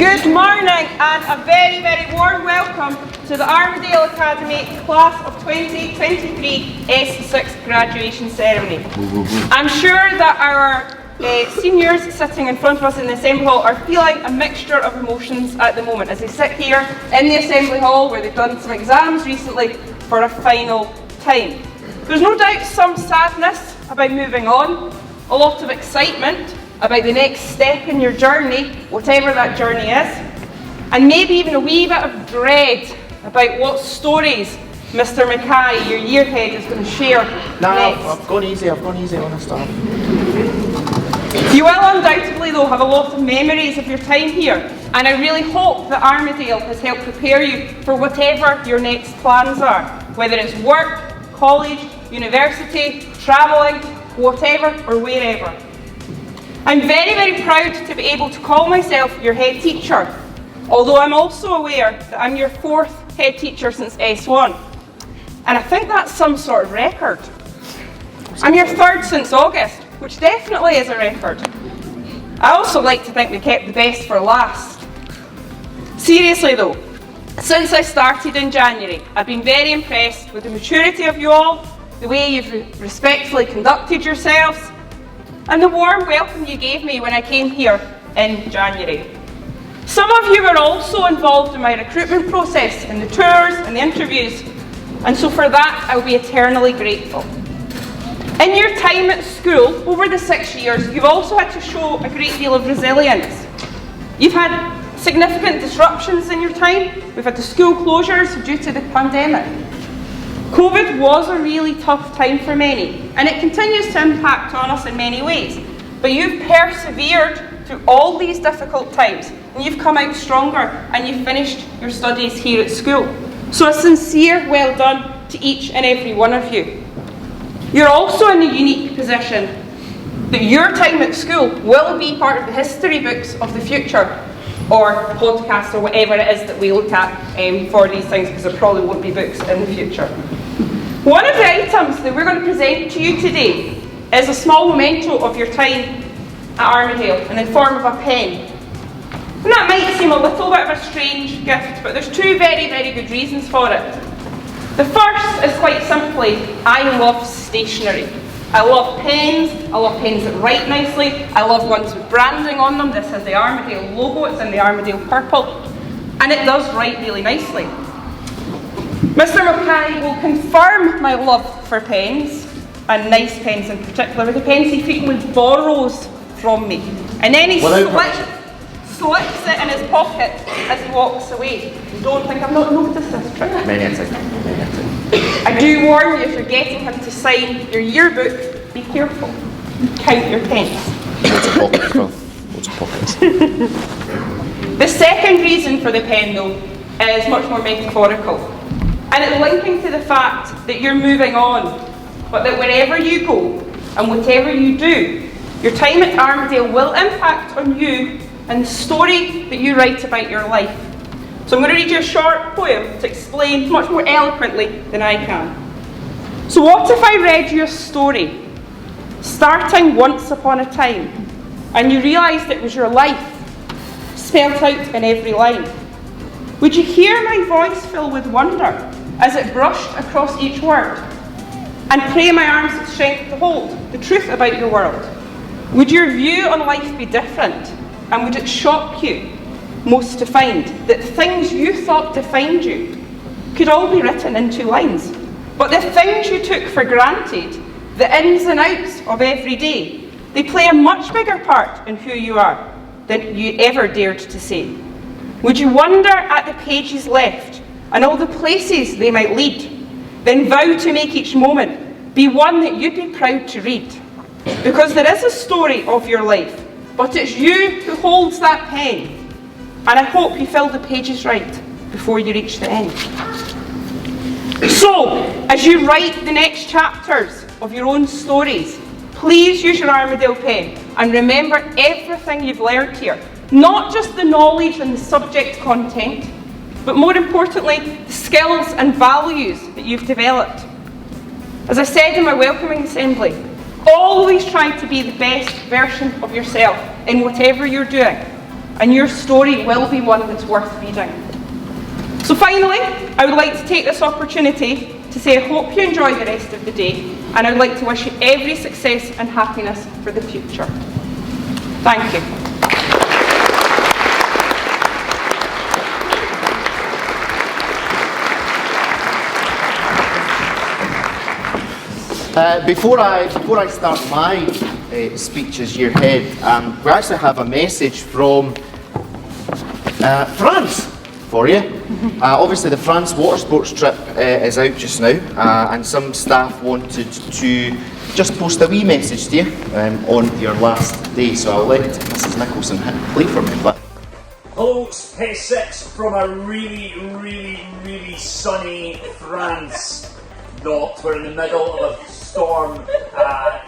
Good morning and a very, very warm welcome to the Armadale Academy Class of 2023 S6 graduation ceremony. I'm sure that our seniors sitting in front of us in the Assembly Hall are feeling a mixture of emotions at the moment as they sit here in the Assembly Hall where they've done some exams recently for a final time. There's no doubt some sadness about moving on, a lot of excitement about the next step in your journey, whatever that journey is, and maybe even a wee bit of dread about what stories Mr. Mackay, your year head, is going to share next. I've gone easy on the stuff. You will undoubtedly, though, have a lot of memories of your time here, and I really hope that Armadale has helped prepare you for whatever your next plans are, whether it's work, college, university, travelling, whatever or wherever. I'm very, very proud to be able to call myself your head teacher, although I'm also aware that I'm your fourth head teacher since S1. And I think that's some sort of record. I'm your third since August, which definitely is a record. I also like to think we kept the best for last. Seriously though, since I started in January, I've been very impressed with the maturity of you all, the way you've respectfully conducted yourselves, and the warm welcome you gave me when I came here in January. Some of you were also involved in my recruitment process, in the tours and the interviews, and so for that I'll be eternally grateful. In your time at school, over the 6 years, you've also had to show a great deal of resilience. You've had significant disruptions in your time. We've had the school closures due to the pandemic. COVID was a really tough time for many, and it continues to impact on us in many ways. But you've persevered through all these difficult times, and you've come out stronger, and you've finished your studies here at school. So a sincere well done to each and every one of you. You're also in the unique position that your time at school will be part of the history books of the future, or podcasts, or whatever it is that we look at for these things, because there probably won't be books in the future. One of the items that we're going to present to you today is a small memento of your time at Armadale in the form of a pen. And that might seem a little bit of a strange gift, but there's two very, very good reasons for it. The first is quite simply, I love stationery. I love pens that write nicely, I love ones with branding on them. This has the Armadale logo, it's in the Armadale purple, and it does write really nicely. Mr. Mackay will confirm my love for pens, and nice pens in particular, with the pens he frequently borrows from me. And then he slips it in his pocket as he walks away. Don't think I've not noticed this trick. I do warn you, if you're getting him to sign your yearbook, be careful. Count your pens. Lots of pockets. The second reason for the pen, though, is much more metaphorical. And it's linking to the fact that you're moving on, but that wherever you go and whatever you do, your time at Armadale will impact on you and the story that you write about your life. So I'm going to read you a short poem to explain much more eloquently than I can. So what if I read you a story, starting once upon a time, and you realised it was your life, spelt out in every line? Would you hear my voice fill with wonder as it brushed across each word, and pray my arms with strength to hold the truth about your world? Would your view on life be different, and would it shock you most to find that things you thought defined you could all be written in 2 lines, but the things you took for granted, the ins and outs of every day, they play a much bigger part in who you are than you ever dared to say? Would you wonder at the pages left and all the places they might lead, then vow to make each moment be one that you'd be proud to read? Because there is a story of your life, but it's you who holds that pen, and I hope you fill the pages right before you reach the end. So, as you write the next chapters of your own stories, please use your Armadale pen and remember everything you've learnt here. Not just the knowledge and the subject content, but more importantly, the skills and values that you've developed. As I said in my welcoming assembly, always try to be the best version of yourself in whatever you're doing. and your story will be one that's worth reading. So finally, I would like to take this opportunity to say I hope you enjoy the rest of the day, and I would like to wish you every success and happiness for the future. Thank you. Before I start my speech as year head, we actually have a message from France for you. Obviously the France water sports trip is out just now, and some staff wanted to just post a wee message to you on your last day, so I'll let Mrs Nicholson hit play for me. But hello, Space 6 from a really sunny France. Not, we're in the middle of a storm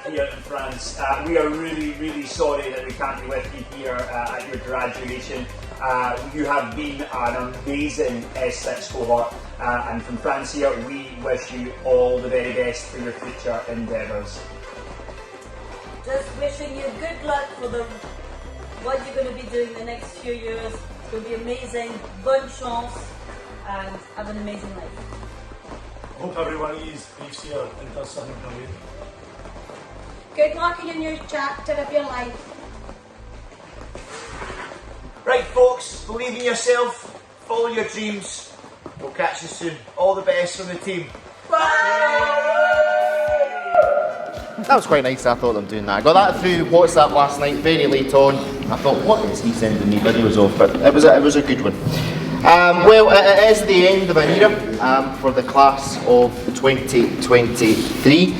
here in France. We are really sorry that we can't be with you here at your graduation. You have been an amazing S6 cohort, and from France here we wish you all the very best for your future endeavours. Just wishing you good luck for what you're going to be doing the next few years. It's going to be amazing. Bonne chance, and have an amazing life. I hope everyone leaves here and does something great. Good luck in your chapter of your life. Right folks, believe in yourself, follow your dreams. We'll catch you soon. All the best from the team. that was quite nice. I thought them doing that. I got that through WhatsApp last night, very late on. I thought, what is he sending me videos of? But it was a good one. Well, it is the end of an era for the class of 2023.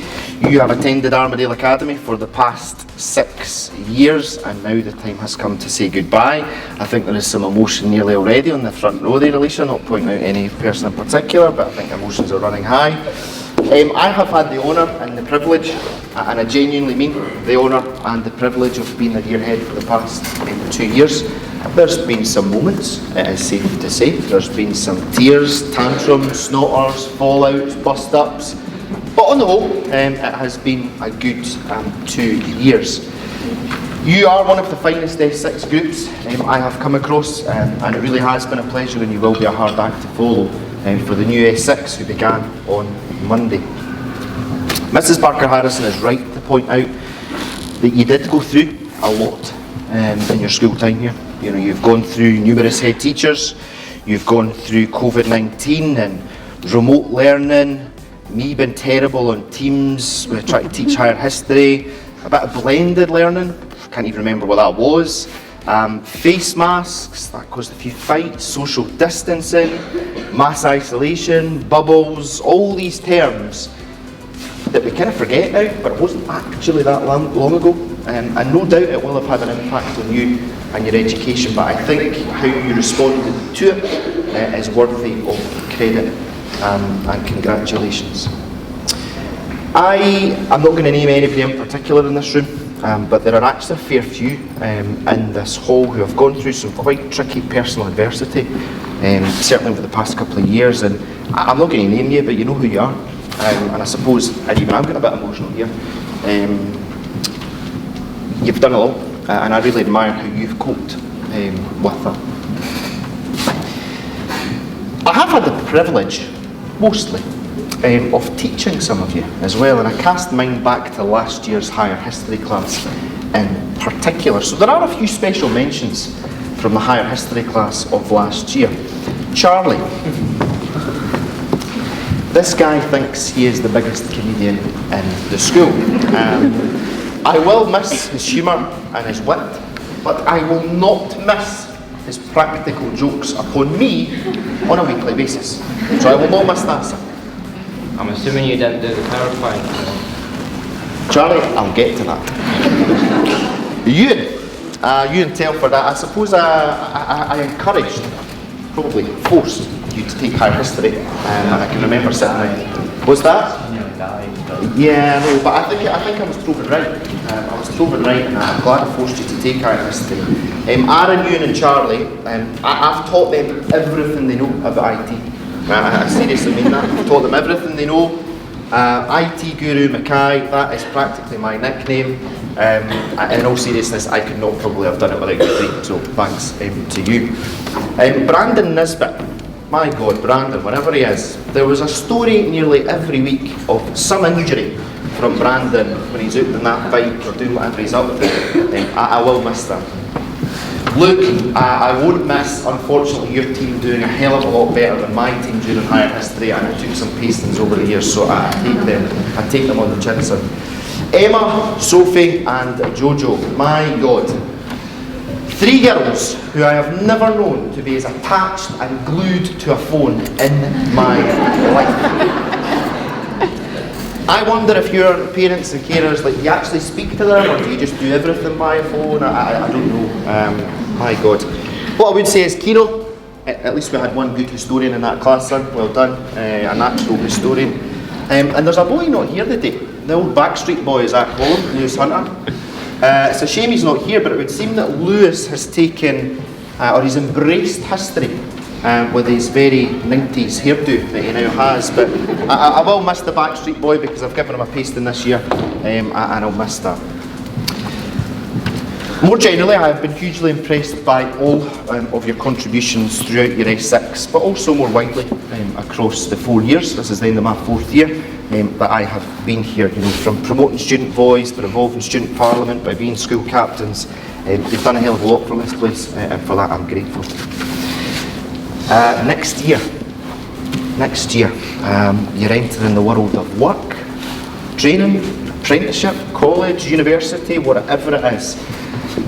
You have attended Armadale Academy for the past 6 years, and now the time has come to say goodbye. I think there is some emotion nearly already on the front row there, Alicia, not pointing out any person in particular, but I think emotions are running high. I have had the honour and the privilege, and I genuinely mean the honour and the privilege of being the year head for the past 2 years. There's been some moments, it is safe to say. There's been some tears, tantrums, snotters, fallouts, bust-ups. But on the whole, it has been a good 2 years. You are one of the finest S6 groups I have come across, and it really has been a pleasure, and you will be a hard act to follow for the new S6 who began on Monday. Mrs Barker Harrison is right to point out that you did go through a lot in your school time here. You know, you've gone through numerous head teachers, you've gone through COVID-19 and remote learning, me being terrible on Teams, we tried to teach higher history, a bit of blended learning, can't even remember what that was, face masks, that caused a few fights, social distancing, mass isolation, bubbles, all these terms that we kind of forget now, but it wasn't actually that long ago, and no doubt it will have had an impact on you and your education, but I think how you responded to it is worthy of credit and congratulations. I am not going to name anybody in particular in this room, but there are actually a fair few in this hall who have gone through some quite tricky personal adversity, certainly over the past couple of years, and I'm not going to name you, but you know who you are. And I suppose, and even I'm getting a bit emotional here, you've done a lot, and I really admire how you've coped with that. I have had the privilege, mostly, of teaching some of you as well, and I cast mine back to last year's higher history class in particular. So there are a few special mentions from the higher history class of last year. Charlie. This guy thinks he is the biggest comedian in the school. I will miss his humour and his wit, but I will not miss his practical jokes upon me on a weekly basis. So I will not miss that, sir. I'm assuming you didn't do the PowerPoint. Charlie, I'll get to that. Ewan Telford, I suppose I encouraged, probably forced, you to take higher history, and I can remember sitting there. Was that? Yeah, no, but I think I was proven right. I was proven right, and I'm glad I forced you to take higher history. Aaron, Ewan and Charlie, I've taught them everything they know about IT. I seriously mean that. I've taught them everything they know IT Guru Mackay, that is practically my nickname. In all seriousness, I could not probably have done it without you three, so thanks to you. Brandon Nisbet, my God, Brandon, wherever he is, there was a story nearly every week of some injury from Brandon when he's out on that bike or doing whatever he's up to. I will miss that. Luke, I won't miss, unfortunately, your team doing a hell of a lot better than my team during higher history, and I took some pastings over the years, so I take them on the chin, son. Emma, Sophie and Jojo, my God. 3 girls who I have never known to be as attached and glued to a phone in my life. I wonder if your parents and carers, like, you actually speak to them, or do you just do everything by phone? I don't know. My God. What I would say is, Kiro, at least we had one good historian in that class, son. Well done. A natural historian. And there's a boy not here today. The old Backstreet Boy is at home, Lewis Hunter. It's a shame he's not here, but it would seem that Lewis has taken, or he's embraced history with his very 90s hairdo that he now has. But I will miss the Backstreet Boy because I've given him a pasting this year, and I'll miss that. More generally, I have been hugely impressed by all of your contributions throughout your S6, but also more widely across the 4 years. This is the end of my 4th year that I have been here. You know, from promoting student voice, but involving student parliament, by being school captains. They've done a hell of a lot for this place, and for that I'm grateful. Next year, you're entering the world of work, training, apprenticeship, college, university, whatever it is.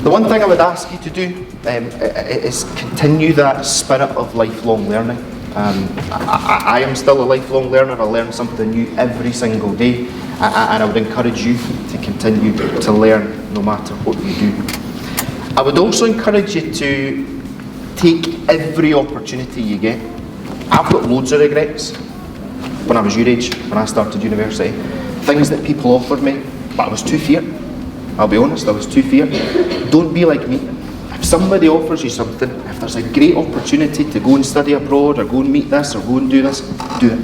The one thing I would ask you to do is continue that spirit of lifelong learning. I am still a lifelong learner. I learn something new every single day, and I would encourage you to continue to learn no matter what you do. I would also encourage you to take every opportunity you get. I've got loads of regrets when I was your age, when I started university. Things that people offered me, but I was too fear. I'll be honest, I was too fear. Don't be like me. If somebody offers you something, if there's a great opportunity to go and study abroad, or go and meet this, or go and do this, do it.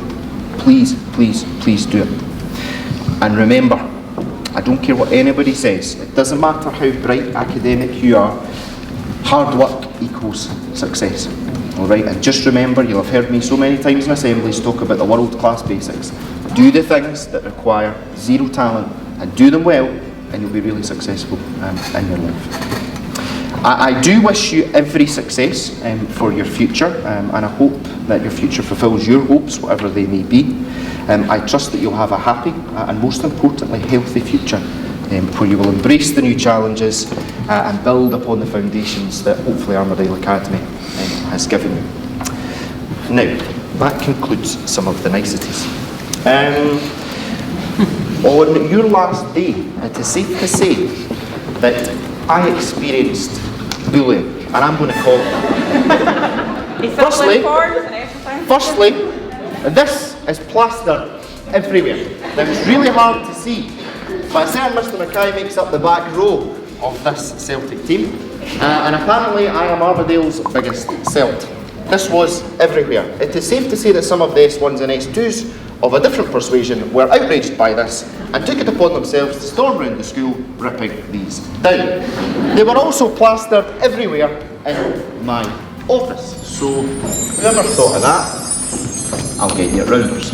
Please, please, please do it. And remember, I don't care what anybody says, it doesn't matter how bright academic you are, hard work equals success. Alright, and just remember, you'll have heard me so many times in assemblies talk about the world-class basics. Do the things that require zero talent, and do them well, and you'll be really successful in your life. I do wish you every success for your future, and I hope that your future fulfills your hopes, whatever they may be. I trust that you'll have a happy and, most importantly, healthy future, where you will embrace the new challenges and build upon the foundations that hopefully Armadale Academy has given you. Now, that concludes some of the niceties. On your last day, it is safe to say that I experienced bullying, and I'm going to call it. Firstly, this is plastered everywhere. Now, it's really hard to see, but Sir Mr Mackay makes up the back row of this Celtic team, and apparently I am Armadale's biggest Celt. This was everywhere. It is safe to say that some of the S1s and S2s of a different persuasion were outraged by this and took it upon themselves to storm around the school ripping these down. They were also plastered everywhere in my office, so whoever thought of that, I'll get you at Rounders.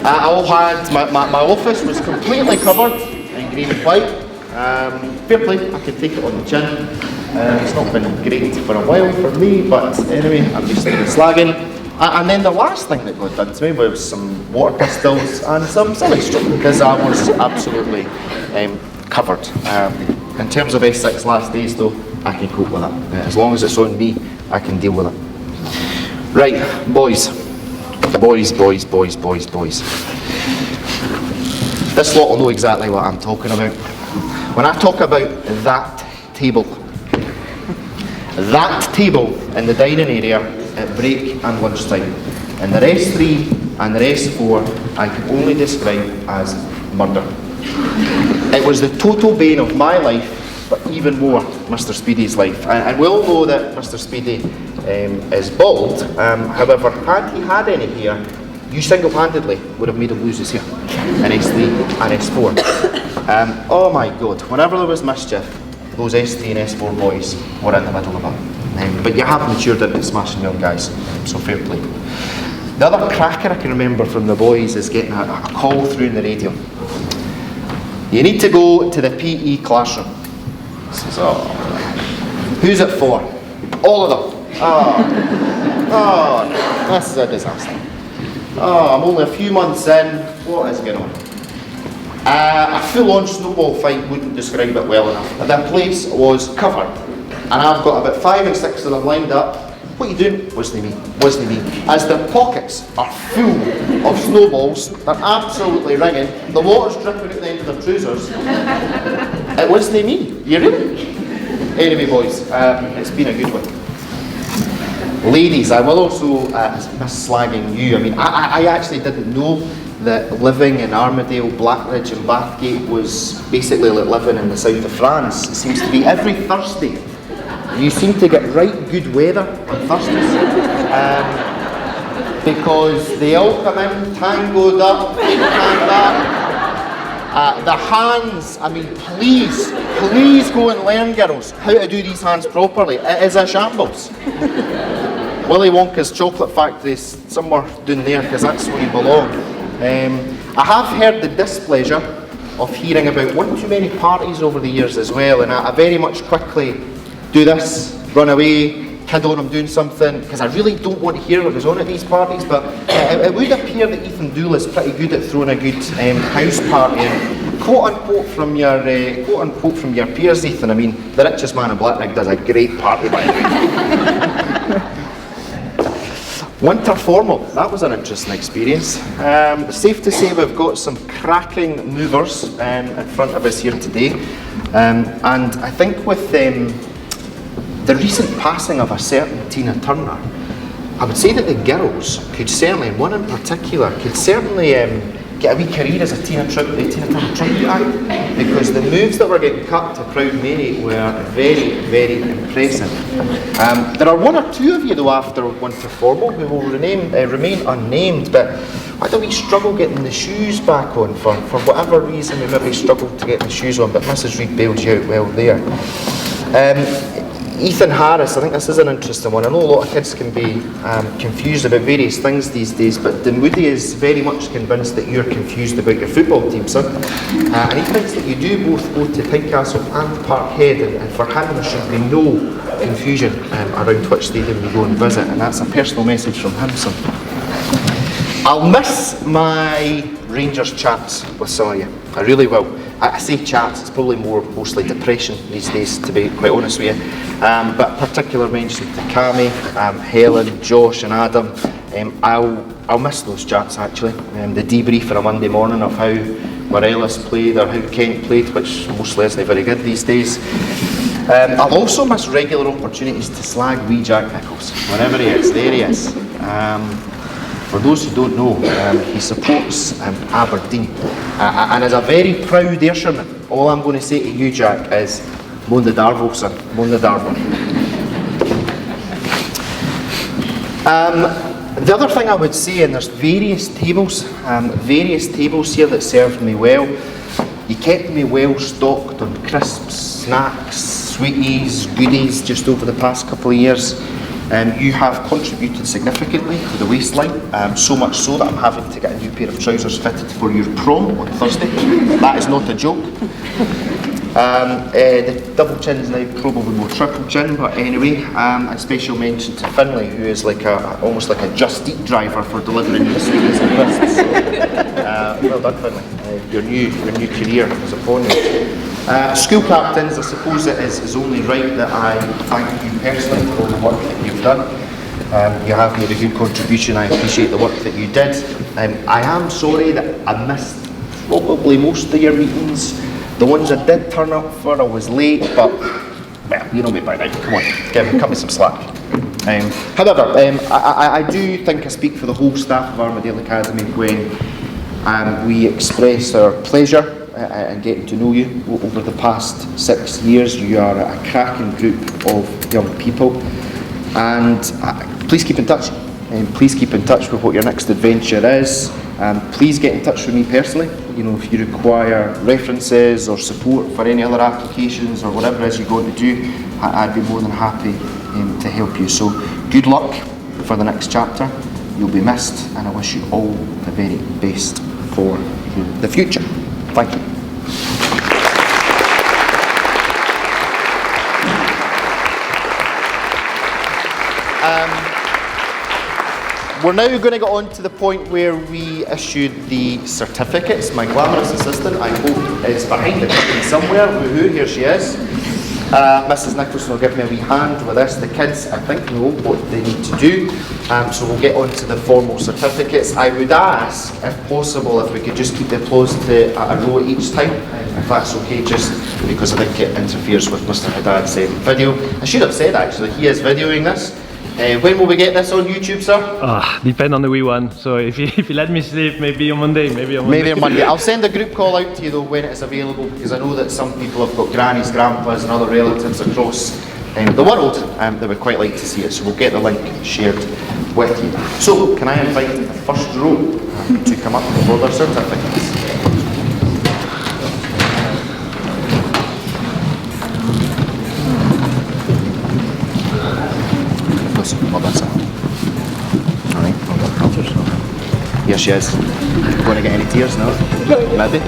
My office was completely covered in green and white. Fair play, I can take it on the chin. It's not been great for a while for me, but anyway, I'm just slagging. And then the last thing that got done to me was some water pistols and some silly string, because I was absolutely covered. In terms of S6 last days though, I can cope with that. As long as it's on me, I can deal with it. Right, boys. This lot will know exactly what I'm talking about. When I talk about that table in the dining area at break and lunchtime, and the S3 and the S4 I can only describe as murder. It was the total bane of my life, but even more Mr Speedy's life. And we all know that Mr Speedy is bald. However, had he had any hair, you single-handedly would have made them lose this year in S3 and S4. Oh my God, whenever there was mischief, those S3 and S4 boys were in the middle of it. But you have matured into smashing them guys, so fair play. The other cracker I can remember from the boys is getting a call through in the radio. You need to go to the PE classroom. I says, oh, who's it for? All of them. Oh, this is a disaster. Oh, I'm only a few months in. What is going on? A full-on snowball fight wouldn't describe it well enough. The place was covered, and I've got about 5 and 6 of them lined up. What are you doing? Wasn't me. As their pockets are full of snowballs, they're absolutely ringing, the water's dripping at the end of their trousers. It wasn't me. You really? Anyway, boys, it's been a good one. Ladies, I will also miss slagging you. I mean, I actually didn't know that living in Armadale, Blackridge and Bathgate was basically like living in the south of France. It seems to be every Thursday. You seem to get right good weather on Thursdays. Because they all come in, tangoed up, hand up. The hands, I mean, please go and learn, girls, how to do these hands properly. It is a shambles. Willy Wonka's chocolate factory is somewhere down there, because that's where you belong. I have heard the displeasure of hearing about one too many parties over the years as well, and I very much quickly do this, run away, kid on I'm doing something, because I really don't want to hear what goes on at these parties, but it would appear that Ethan Doole is pretty good at throwing a good house party. And quote unquote from your peers, Ethan, I mean, the richest man in Blackridge does a great party, by the way. Winter formal, that was an interesting experience. Safe to say we've got some cracking movers in front of us here today. And I think with the recent passing of a certain Tina Turner, I would say that the girls could certainly, and one in particular, could certainly get a wee career as a Tina Turner tribute act, because the moves that were getting cut to Proud Mary were very, very impressive. There are one or two of you though after Winter Formal who will remain unnamed, but why do we struggle getting the shoes back on for whatever reason? We maybe struggled to get the shoes on, but Mrs. Reid bailed you out well there. Ethan Harris, I think this is an interesting one. I know a lot of kids can be confused about various things these days, but Moody is very much convinced that you're confused about your football team, son. And he thinks that you do both go to Tynecastle and Parkhead, and for him there should be no confusion around which stadium you go and visit, and that's a personal message from him, son. I'll miss my Rangers chats with some of you. I really will. I say chats, it's probably mostly depression these days, to be quite honest with you. But particular mention to Cammy, Helen, Josh and Adam. I'll miss those chats actually. The debrief on a Monday morning of how Morelos played or how Kent played, which mostly isn't very good these days. I'll also miss regular opportunities to slag wee Jack Nichols, wherever he is. There he is. For those who don't know, he supports Aberdeen, and as a very proud Ayrshirman, all I'm going to say to you, Jack, is Moan the Darvo, son, Moan the Darvo. The other thing I would say, and there's various tables here that served me well. You kept me well stocked on crisps, snacks, sweeties, goodies just over the past couple of years. You have contributed significantly to the waistline, so much so that I'm having to get a new pair of trousers fitted for your prom on Thursday. That is not a joke. The double chin is now probably more triple chin, but anyway, a special mention to Finlay, who is like almost like a Just Eat driver for delivering the sweeties and crisps. Well done, Finlay. Your new career is upon you. School captains, I suppose it is only right that I thank you personally for all the work that you've done. You have made a good contribution, I appreciate the work that you did. I am sorry that I missed probably most of your meetings. The ones I did turn up for, I was late, but well, you know me by now, come on, cut me some slack. However, I do think I speak for the whole staff of Armadale Academy when we express our pleasure and getting to know you over the past 6 years. You are a cracking group of young people, and please keep in touch. Please keep in touch with what your next adventure is. Please get in touch with me personally. You know, if you require references or support for any other applications or whatever it is you're going to do, I'd be more than happy to help you. So good luck for the next chapter. You'll be missed, and I wish you all the very best for the future. Thank you. We're now going to get on to the point where we issued the certificates. My glamorous assistant, I hope, is behind the curtain somewhere. Woohoo, here she is. Mrs. Nicholson will give me a wee hand with this. The kids, I think, know what they need to do. So we'll get on to the formal certificates. I would ask, if possible, if we could just keep the applause to a row each time, if that's okay, just because I think it interferes with Mr. Haddad's video. I should have said, actually, he is videoing this. When will we get this on YouTube, sir? Depend on the wee one. So if you let me sleep, maybe on Monday, maybe on Monday. I'll send a group call out to you though when it is available, because I know that some people have got grannies, grandpas and other relatives across the world that would quite like to see it. So we'll get the link shared with you. So can I invite the first row to come up for their certificates? Well done, sir. Alright, well done. Here she is. Going to get any tears now? Maybe?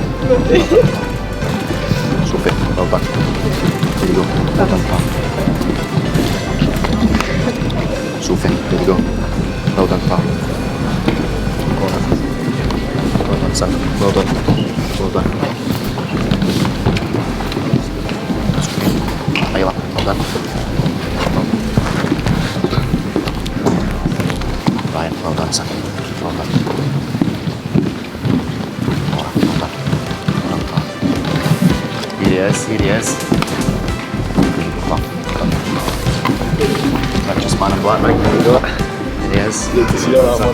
Sophie, well done. There you go. Well done, pal. Sophie, there you go. Well done, pal. Well done, son. Well done. Well done. Ayla, well done. Ryan, well done, son. Well done. Well done. Well done. Here he is, here he is. Well done. Richest man in black, right? There we go. Here he is. Good to see you, that one.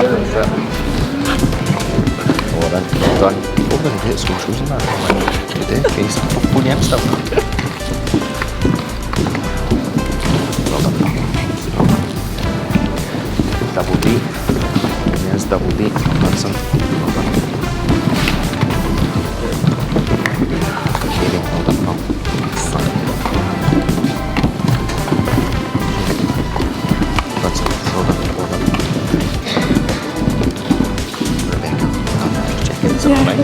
Well done, well done. Over the great socials and that. Good day, face. Phone him still. Well done. Double D. Yes, double D. That's some. Well done. Okay, well done, pal. That's it. Well done, well done. Rebecca. Checking this out, right?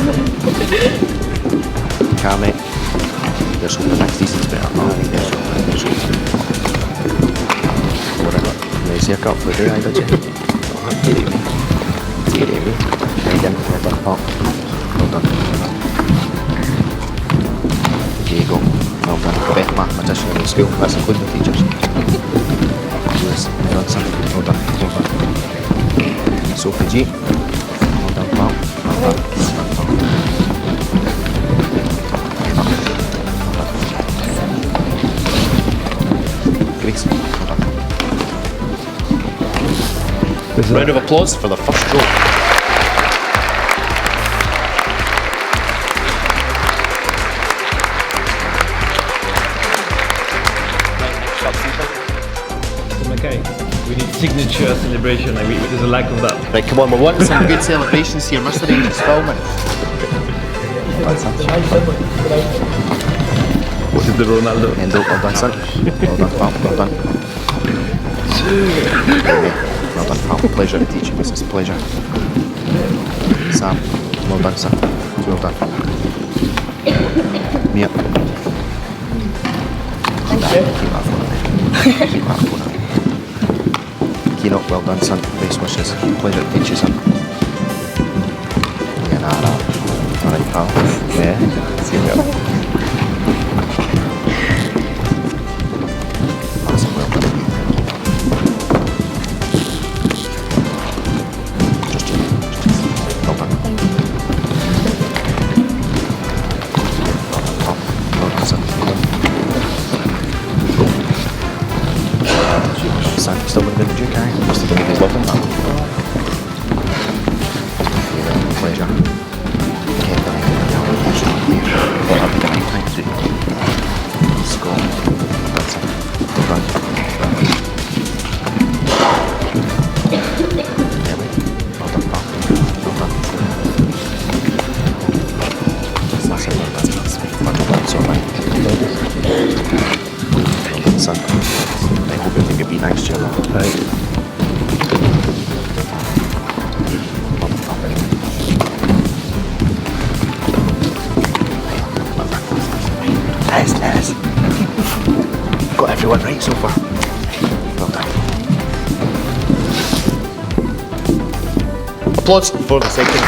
Carly. There's hope the next season's better. There's hope. Whatever. Nice haircut for the day, I did you? Dear Amy. Again, well done, pal. Well done. There you go. Well done. Best mathematician in the school. That's including the teachers. Yes, well done, son. Well done. Well done. Sophie G. Well done, pal. Well done. Grace. Well done. Round of applause for the first row. Okay, we need signature celebration. Like there's a lack of that. Right, come on, we're wanting some good celebrations here. Mr. Angel's filming. What is the Ronaldo? Endo, well done, son. Well done, pal. Well done. Well done, pal. Pleasure to teach you, this is a pleasure. Sam, well done, son. Well done. Mia. Keep that phone away. Keep that phone away. Keno, well done, son. Best wishes. Pleasure to teach you, son. Yeah, nah. Alright, pal. Yeah, see you later. Still with the Duke, eh? Must have been his loving that. Pleasure. Nice. Got everyone right so far. Well done. Applause for the second.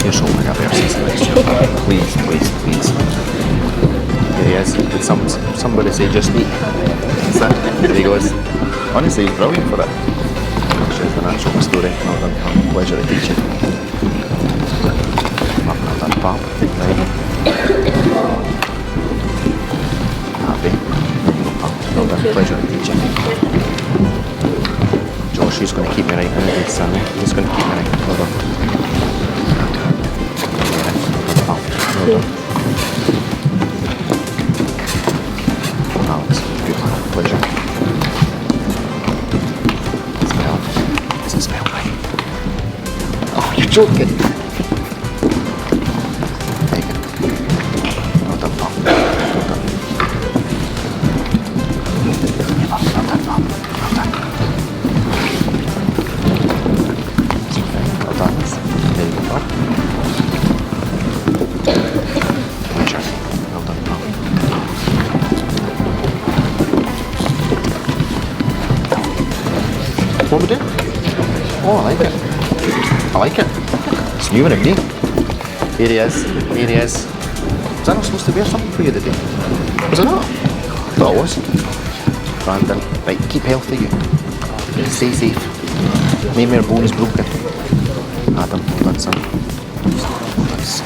Here's all my verses next year. Please. Here he is. Did somebody say just eat? There he goes. Honestly, he's brilliant for it. Shows the natural story. Well done, pal. Pleasure to teach you. Well done, pal. Right. Happy. Well done, pleasure to teach you. Josh, he's going to keep me right now, Sammy. He's going to keep me right. Well done. Well done. Alex, good man, pleasure. Smell. Does it smell right? Oh, you're joking. Megan. Well done, Bob. Well done. Well done. There you go, Bob. Pleasure. Well done, Bob. What we do? Oh, I like it. It's new and me. Here he is. Was I not supposed to wear something for you today? Was I not? I thought I was. Brandon, right, keep healthy you. Stay safe. No more bones broken. Adam, well done, son. Nice.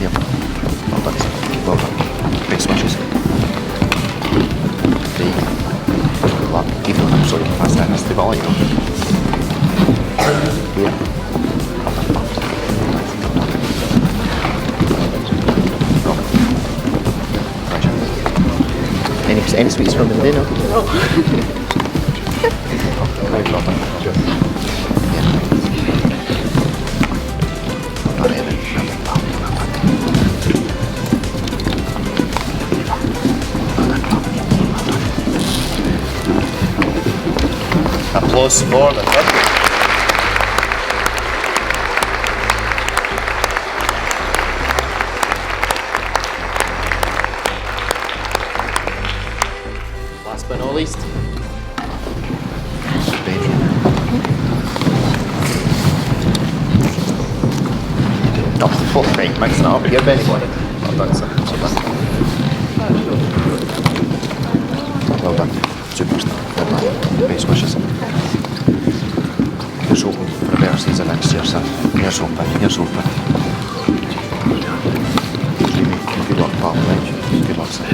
Yep. Well done, son. Well done. Best wishes. Keep on, I'm sorry, pass that as the volume. Yeah. Any sweets from them, no? No. Applause for the third. Last but not least, Benny. Oh, right, mixing it up here, Benny. Well done, sir. Well done. Superstar. Well done. Best wishes. Here's hoping for a better season next year, sir. Here's hoping. Good luck, pal. Good luck, sir.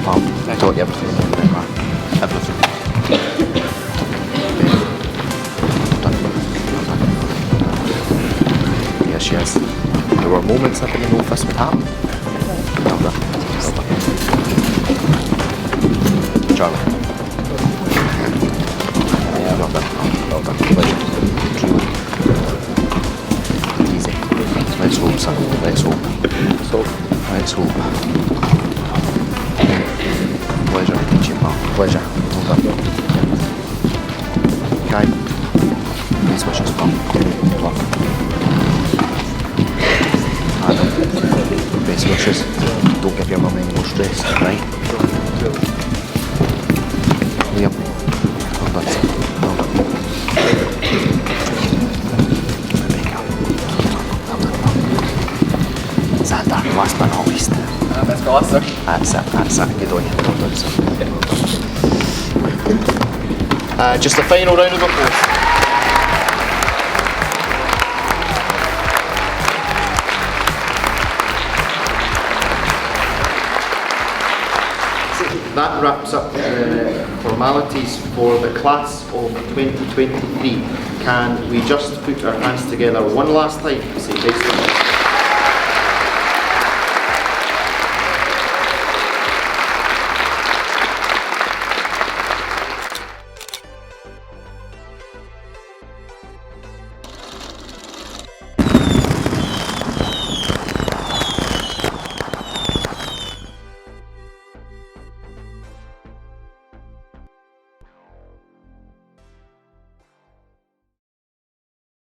Pal, I taught you everything. Everything. Done. Yes, yes. There were moments I didn't know if this would happen. Well done. Charlie. Well done. Pleasure. Truly. Easy. Let's hope, son. Let's hope. Pleasure to meet you, pal. Pleasure. Well done. Kai. Best wishes, pal. Good luck. Adam. Best wishes. Don't give your mum any more stress, right? Liam. Well done, son. Well done. Rebecca. Well done. Xander, last but not least. Let's go, sir. That's it. Good on you. Well done, son. Just a final round of applause. That wraps up the formalities for the class of 2023. Can we just put our hands together one last time to say best of luck?